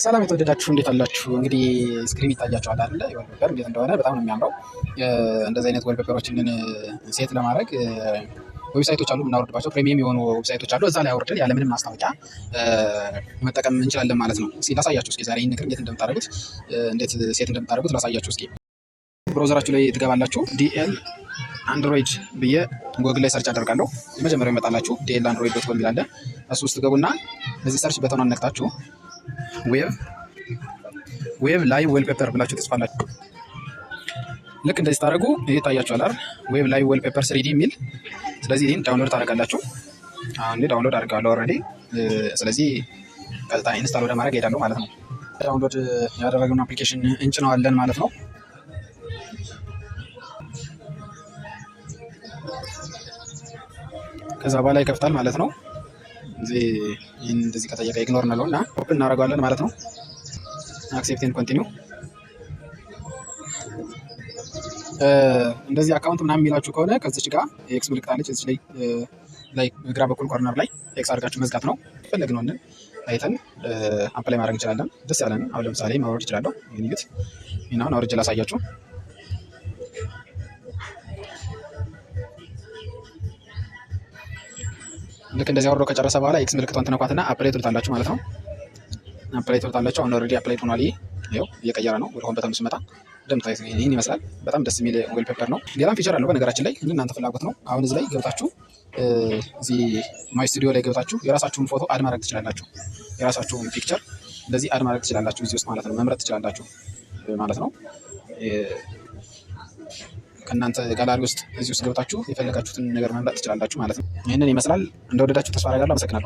ሰላም የተወደዳችሁ እንዴት አላችሁ? እንግዲህ ስክሪን ይታያችኋል አይደለ? ወልፔፐር እንዴት እንደሆነ በጣም ነው የሚያምረው። እንደዚህ አይነት ወልፔፐሮችን ሴት ለማድረግ ዌብሳይቶች አሉ የምናወርድባቸው ፕሪሚየም የሆኑ ዌብሳይቶች አሉ። እዛ ላይ አውርደን ያለምንም ማስታወቂያ መጠቀም እንችላለን ማለት ነው። እስኪ ላሳያችሁ። እስኪ ዛሬ ይህን ነገር እንዴት እንደምታደርጉት እንዴት ሴት እንደምታደርጉት ላሳያችሁ። እስኪ ብራውዘራችሁ ላይ ትገባላችሁ። ዲኤል አንድሮይድ ብዬ ጎግል ላይ ሰርች አደርጋለሁ። የመጀመሪያው ይመጣላችሁ ዲኤል አንድሮይድ ዶት ኮም ይላል። እሱ ውስጥ ገቡና እዚህ ሰርች በተኗን ነክታችሁ ዌብ ላይቭ ዌልፔፐር ብላችሁ ትጽፋላችሁ። ልክ እንደዚህ ታደርጉ ይታያችኋል አይደል? ዌብ ላይቭ ዌልፔፐር 3D የሚል። ስለዚህ ይሄን ዳውንሎድ ታደርጋላችሁ። አሁን ዳውንሎድ አድርጋለሁ ኦልሬዲ። ስለዚህ ቀጥታ ኢንስታል ወደ ማድረግ ሄዳለሁ ማለት ነው። ዳውንሎድ ያደረግነው አፕሊኬሽን እንጭነዋለን ማለት ነው። ከዛ በኋላ ይከፍታል ማለት ነው። እንደዚህ ከጠየቀ ኢግኖር ነው እና ኦፕን እናደርገዋለን ማለት ነው። አክሴፕት ኤንድ ኮንቲኒው። እንደዚህ አካውንት ምናምን የሚላችሁ ከሆነ ከዚች ጋር ኤክስ ምልክት አለች። እዚች ላይ ግራ በኩል ኮርነር ላይ ኤክስ አድርጋችሁ መዝጋት ነው። ፈለግነውን አይተን አፕላይ ማድረግ እንችላለን። ደስ ያለን አሁን ለምሳሌ ማውረድ እችላለሁ። ይሄን አሁን አውርጄ ላሳያችሁ። ልክ እንደዚህ አውርዶ ከጨረሰ በኋላ ኤክስ ምልክቷን ትነኳትና አፕላይ ትሉታላችሁ ማለት ነው። አፕላይ ትሉታላችሁ። አሁን ኦልሬዲ አፕላይ ሆኗል። ይኸው እየቀየረ ነው። ወደ ሆም በተኑ ስመጣ እንደምታዩት ይህን ይመስላል። በጣም ደስ የሚል ዌልፔፐር ነው። ሌላም ፊቸር አለው በነገራችን ላይ እናንተ ፍላጎት ነው። አሁን እዚህ ላይ ገብታችሁ እዚህ ማይ ስቱዲዮ ላይ ገብታችሁ የራሳችሁን ፎቶ አድ ማድረግ ትችላላችሁ። የራሳችሁን ፒክቸር እንደዚህ አድ ማድረግ ትችላላችሁ እዚህ ውስጥ ማለት ነው። መምረጥ ትችላላችሁ ማለት ነው። ከእናንተ ጋላሪ ውስጥ እዚህ ውስጥ ገብታችሁ የፈለጋችሁትን ነገር መምረጥ ትችላላችሁ ማለት ነው። ይህንን ይመስላል። እንደወደዳችሁ ተስፋ አደርጋለሁ። አመሰግናለሁ።